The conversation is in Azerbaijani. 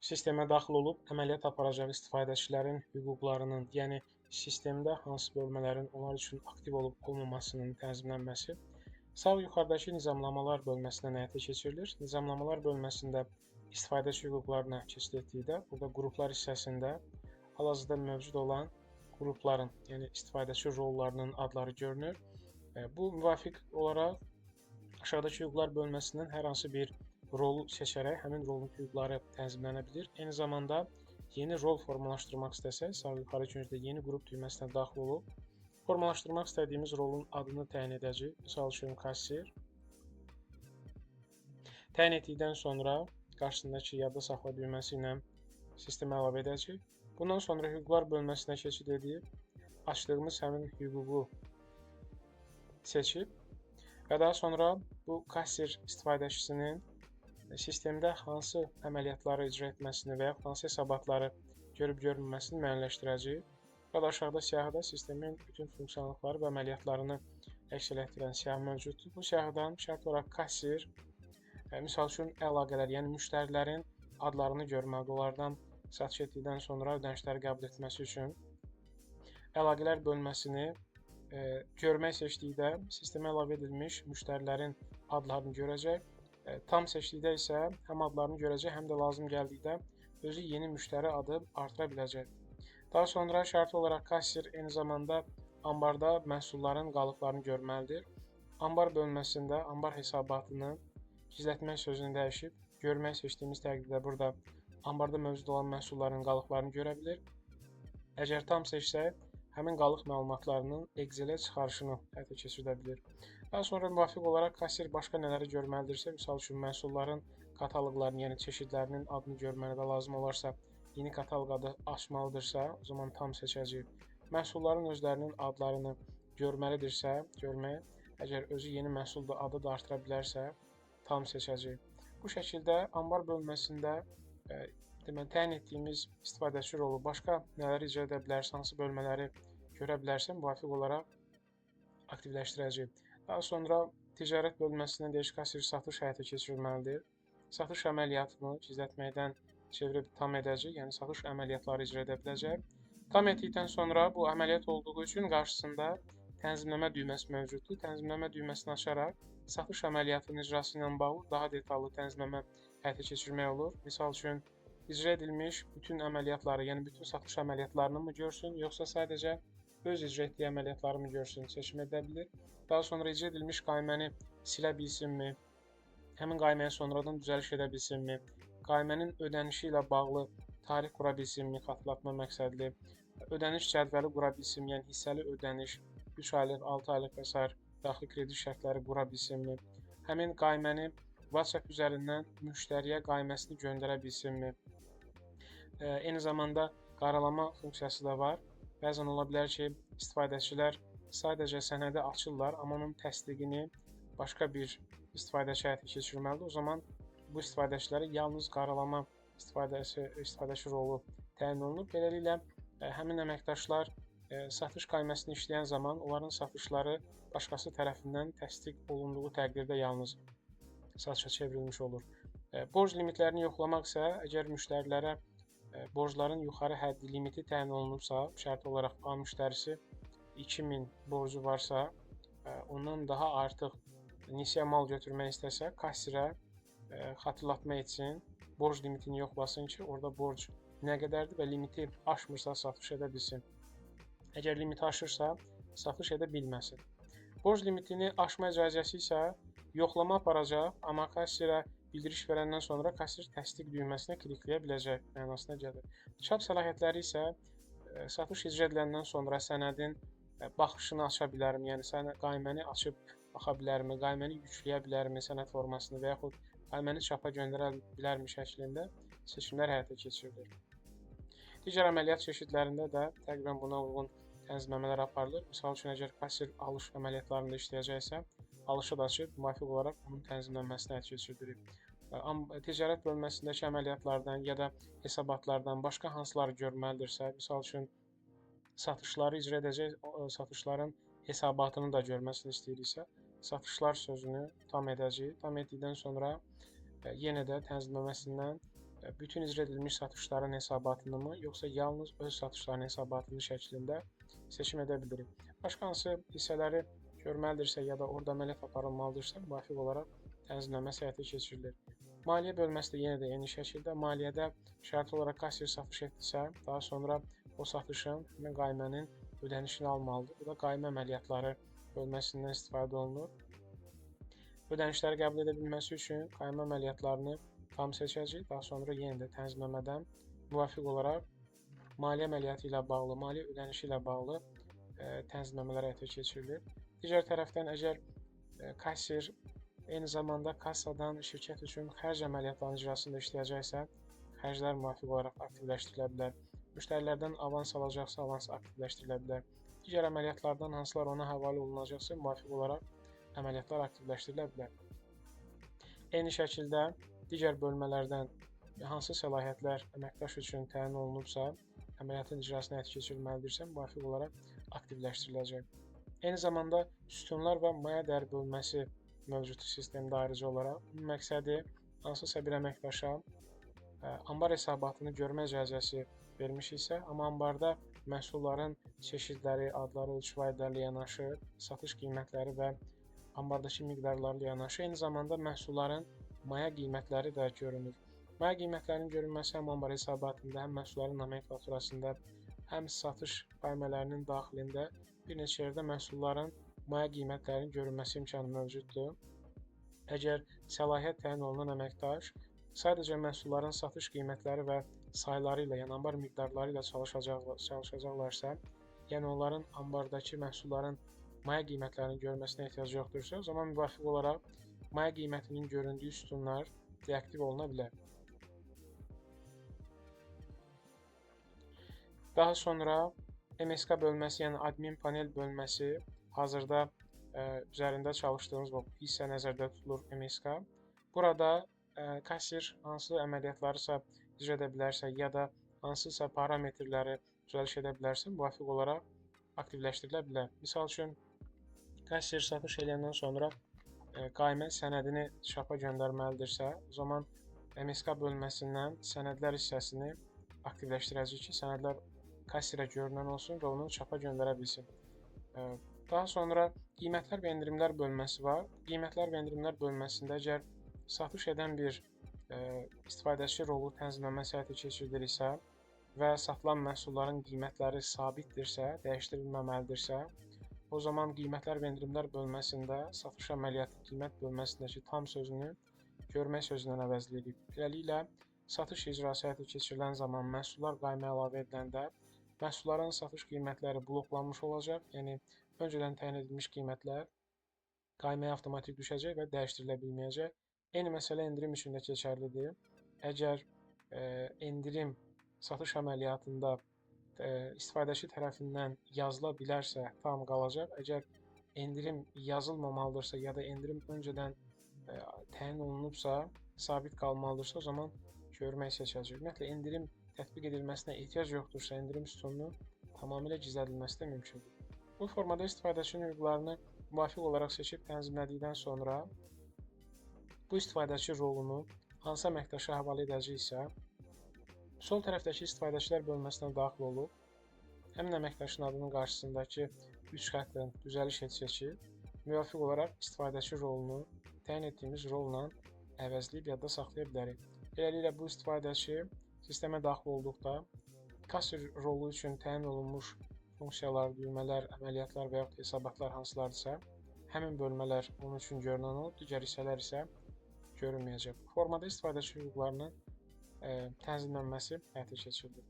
Sistemə daxil olub əməliyyat aparacaq istifadəçilərin hüquqlarının, yəni sistemdə hansı bölmələrin onlar üçün aktiv olub olmamasının tənzimlənməsi sağ yuxarıdakı nizamlamalar bölməsindən həyata keçirilir. Nizamlamalar bölməsində istifadəçi hüquqlarına keçid etdikdə, burada qruplar hissəsində hal-hazırda mövcud olan qrupların, yəni istifadəçi rollarının adları görünür. Bu müvafiq olaraq aşağıdakı hüquqlar bölməsindən hər hansı bir rolu seçərək həmin rolun hüquqları tənzimlənə bilir. Eyni zamanda yeni rol formalaşdırmaq istəsək, sağ yuxarı küncdə yeni qrup düyməsinə daxil olub formalaşdırmaq istədiyimiz rolun adını təyin edəcəyik. Misal üçün kassir. Təyin etdikdən sonra qarşısındakı yadda saxla düyməsi ilə sistemə əlavə edəcəyik. Bundan sonra hüquqlar bölməsinə keçid edib açdığımız həmin hüququ seçib və daha sonra bu kassir istifadəçisinin sistemdə hansı əməliyyatları icra etməsini və yaxud hansı hesabatları görüb görməməsini müəyyənləşdirəcəyik. Və aşağıda siyahıda sistemin bütün funksiyalıqları və əməliyyatlarını əks etdirən siyahı mövcuddur. Bu siyahıdan şərt olaraq kassir, misal üçün əlaqələr, yəni müştərilərin adlarını görməlidir. Onlardan satış etdikdən sonra ödənişləri qəbul etməsi üçün əlaqələr bölməsini görmək seçdikdə sistemə əlavə edilmiş müştərilərin adlarını görəcək. Tam seçdikdə isə həm adlarını görəcək, həm də lazım gəldikdə özü yeni müştəri adı artıra biləcək. Daha sonra şərti olaraq kassir eyni zamanda ambarda məhsulların qalıqlarını görməlidir. Ambar bölməsində ambar hesabatını gizlətmək sözünü dəyişib, görmək seçdiyimiz təqdirdə burada ambarda mövcud olan məhsulların qalıqlarını görə bilir. Əgər tam seçsək, həmin qalıq məlumatlarının Excel-ə çıxarışını həyata keçirə bilir. Daha sonra müvafiq olaraq kassir başqa nələri görməlidirsə, misal üçün məhsulların kataloqlarını, yəni çeşidlərinin adını görməlidir, lazım olarsa yeni kataloq adı açmalıdırsa, o zaman tam seçəcəyik. Məhsulların özlərinin adlarını görməlidirsə, görmək, əgər özü yeni məhsulda adı da artıra bilərsə, tam seçəcəyik. Bu şəkildə ambar bölməsində təyin etdiyimiz istifadəçi rolu başqa nələri icra edə bilərsə, hansı bölmələri görə bilərsə, müvafiq olaraq aktivləşdirəcəyik. Daha sonra ticarət bölməsindən deyiş kassir satış həyata keçirilməlidir. Satış əməliyyatını gizlətməkdən çevirib tam edəcək, yəni satış əməliyyatları icra edə biləcək. Tam etdikdən sonra bu əməliyyat olduğu üçün qarşısında tənzimləmə düyməsi mövcuddur. Tənzimləmə düyməsini açaraq satış əməliyyatının icrası ilə bağlı daha detallı tənzimləmə həyata keçirmək olur. Misal üçün, icra edilmiş bütün əməliyyatları, yəni bütün satış əməliyyatlarını mı görsün, yoxsa sadəcə öz icra etdiyi əməliyyatları mı görsün, seçim edə bilir. Daha sonra icra edilmiş qayməni silə bilsinmi, həmin qayməyə sonradan düzəliş edə bilsinmi, qaymənin ödənişi ilə bağlı tarix qura bilsinmi, xatırlatma məqsədli, ödəniş cədvəli qura bilsinmi, yəni hissəli ödəniş, 3 aylıq, 6 aylıq və s. daxili kredit şərtləri qura bilsinmi, həmin qayməni WhatsApp üzərindən müştəriyə qayməsini göndərə bilsinmi. Eyni zamanda qaralama funksiyası da var. Bəzən ola bilər ki, istifadəçilər sadəcə sənədi açırlar, amma onun təsdiqini başqa bir istifadəçi həyata keçirməlidir. O zaman bu istifadəçilərə yalnız qaralama istifadəçi rolu təyin olunur. Beləliklə, həmin əməkdaşlar satış qayməsini işləyən zaman onların satışları başqası tərəfindən təsdiq olunduğu təqdirdə yalnız satışa çevrilmiş olur. Borc limitlərini yoxlamaq isə, əgər müştərilərə borcların yuxarı həddi limiti təyin olunubsa, şərti olaraq A müştərisi 2000 borcu varsa, ondan daha artıq nisiyə mal götürmək istəsə, kassirə xatırlatma etsin, borc limitini yoxlasın ki, orada borc nə qədərdir və limiti aşmırsa satış edə bilsin. Əgər limiti aşırsa, satış edə bilməsin. Borc limitini aşma icazəsi isə yoxlama aparacaq, amma kassirə bildiriş verəndən sonra kassir təsdiq düyməsinə klikləyə biləcək mənasına gəlir. Çap səlahiyyətləri isə satış icra ediləndən sonra sənədin baxışını aça bilərmi, yəni qayməni açıb baxa bilərmi, qayməni yükləyə bilərmi sənəd formasını və yaxud qayməni çapa göndərə bilərmi şəklində seçimlər həyata keçirilir. Digər əməliyyat çeşidlərində də təqribən buna uyğun tənzimləmələr aparılır. Misal üçün, əgər kassir alış əməliyyatlarında işləyəcəksə, alışı da açıb müvafiq olaraq onun tənzimlənməsini həyata keçirilir. Ticarət bölməsindəki əməliyyatlardan ya da hesabatlardan başqa hansıları görməlidirsə, misal üçün, satışları icra edəcək, satışların hesabatını da görməsini istəyiriksə, satışlar sözünü tam edəcəyik. Tam etdikdən sonra yenə də tənzimləməsindən bütün icra edilmiş satışların hesabatını mı, yoxsa yalnız öz satışların hesabatını şəklində seçim edə bilirik. Başqa hansı hissələri görməlidirsə ya da orada əməliyyat aparılmalıdırsa, müvafiq olaraq tənzimləməsi həyata keçirilir. Maliyyə bölməsi də yenə də eyni şəkildə maliyyədə şərt olaraq kassir satış etdisə, daha sonra o satışın həmin qaymənin ödənişini almalıdır. Bu da qaymə əməliyyatları bölməsindən istifadə olunur. Ödənişləri qəbul edə bilməsi üçün qaymə əməliyyatlarını tam seçəcəyik. Daha sonra yenə də tənzimləmədən müvafiq olaraq maliyyə əməliyyatı ilə bağlı, maliyyə ödənişi ilə bağlı tənzimləmələr həyata keçirilir. Digər tərəfdən, əgər kassir eyni zamanda kassadan şirkət üçün xərc əməliyyatlarının icrasında işləyəcəksə, xərclər müvafiq olaraq aktivləşdirilə bilər. Müştərilərdən avans alacaqsa, avans aktivləşdirilə bilər. Digər əməliyyatlardan hansılar ona həvalə olunacaqsa, müvafiq olaraq əməliyyatlar aktivləşdirilə bilər. Eyni şəkildə digər bölmələrdən hansı səlahiyyətlər əməkdaş üçün təyin olunubsa, əməliyyatın icrasına həyata keçirilməlidirsə, müvafiq olaraq aktivləşdiriləcək. Eyni zamanda sütunlar və maya dəyər bölməsi mövcud sistemdə ayrıca olaraq. Bunun məqsədi hansısa bir əməkdaşa ambar hesabatını görmə icazəsi vermişiksə, amma ambarda məhsulların çeşidləri, adları, ölçü vahidləri yanaşı, satış qiymətləri və ambardakı miqdarlarla yanaşı, eyni zamanda məhsulların maya qiymətləri də görünür. Maya qiymətlərinin görünməsi həm ambar hesabatında, həm məhsulların nomenklaturasında, həm satış qaymələrinin daxilində bir neçə yerdə məhsulların maya qiymətlərinin görünməsi imkanı mövcuddur. Əgər səlahiyyət təyin olunan əməkdaş sadəcə məhsulların satış qiymətləri və sayları ilə, yəni ambar miqdarları ilə çalışacaqlarsa, yəni onların ambardakı məhsulların maya qiymətlərinin görməsinə ehtiyac yoxdursa, o zaman müvafiq olaraq maya qiymətinin göründüyü sütunlar deaktiv oluna bilər. Daha sonra MSK bölməsi, yəni admin panel bölməsi hazırda üzərində çalışdığımız bu hissə nəzərdə tutulur MSK. Burada kassir hansı əməliyyatlarısa icra edə bilərsə ya da hansısa parametrləri düzəliş edə bilərsə, müvafiq olaraq aktivləşdirilə bilər. Misal üçün, kassir satış edəndən sonra qaymə sənədini şapa göndərməlidirsə, o zaman MSK bölməsindən sənədlər hissəsini aktivləşdirəcək ki, sənədlər kassirə görünən olsun və onu çapa göndərə bilsin. Daha sonra qiymətlər və endirimlər bölməsi var. Qiymətlər və endirimlər bölməsində əgər satış edən bir istifadəçi rolu tənzimləməsi həyata keçirilirsə və satılan məhsulların qiymətləri sabitdirsə, dəyişdirilməməlidirsə, o zaman qiymətlər və endirimlər bölməsində satış əməliyyatı qiymət bölməsindəki tam sözünü görmək sözündən əvəzləyirik. Beləliklə, satış icrası həyata keçirilən zaman məhsullar qayma əlavə ediləndə məhsulların satış qiymətləri bloklanmış olacaq, yəni öncədən təyin edilmiş qiymətlər qaymaya avtomatik düşəcək və dəyişdirilə bilməyəcək. Eyni məsələ endirim üçün də keçərlidir. Əgər endirim satış əməliyyatında istifadəçi tərəfindən yazıla bilərsə, tam qalacaq. Əgər endirim yazılmamalıdırsa ya da endirim öncədən təyin olunubsa, sabit qalmalıdırsa, o zaman görmək seçəcək. Ümumiyyətlə, endirim tətbiq edilməsinə ehtiyac yoxdursa, endirim sütununun tamamilə gizlədilməsi də mümkündür. Bu formada istifadəçinin hüquqlarını müvafiq olaraq seçib tənzimlədikdən sonra bu istifadəçi rolunu hansı əməkdaşa həvalə edəcəksə, sol tərəfdəki istifadəçilər bölməsinə daxil olub, həmin əməkdaşın adının qarşısındakı 3 xəttin düzəliş etsək, müvafiq olaraq istifadəçi rolunu təyin etdiyimiz rolla əvəzləyib yadda saxlaya bilərik. Beləliklə, bu istifadəçi sistemə daxil olduqda kassir rolu üçün təyin olunmuş funksiyalar, düymələr, əməliyyatlar və yaxud hesabatlar hansılardırsa, həmin bölmələr onun üçün görünən olub, digər hissələr isə görünməyəcək. Bu formada istifadəçi hüquqlarının tənzimlənməsi həyata keçirilir.